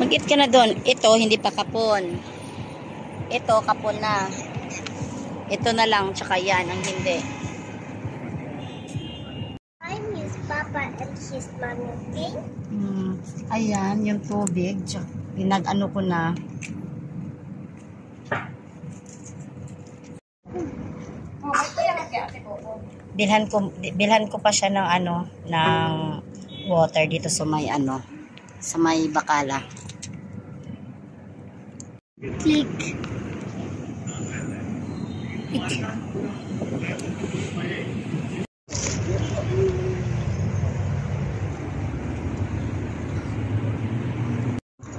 Mag-eat ka na doon. Ito, hindi pa kapon. Ito, kapon na. Ito na lang, tsaka yan, ang hindi. I'm his papa and his mommy, okay? Ayan, yung tubig. Pinag-ano ko na. Bilhan ko pa siya ng ano, ng water dito sa may ano, sa may bakala. Click.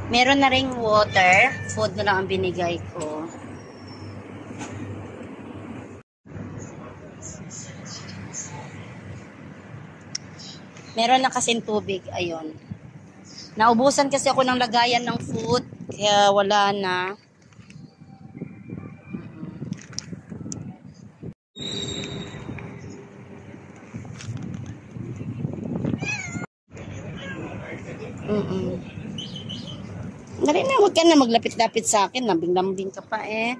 Meron na ring water. Food na lang ang binigay ko. Meron na kasing tubig. Ayun. Naubusan kasi ako ng lagayan ng food. Kaya wala na. Dali na, huwag ka na maglapit-lapit sa akin. Lambing-lambing ka pa eh.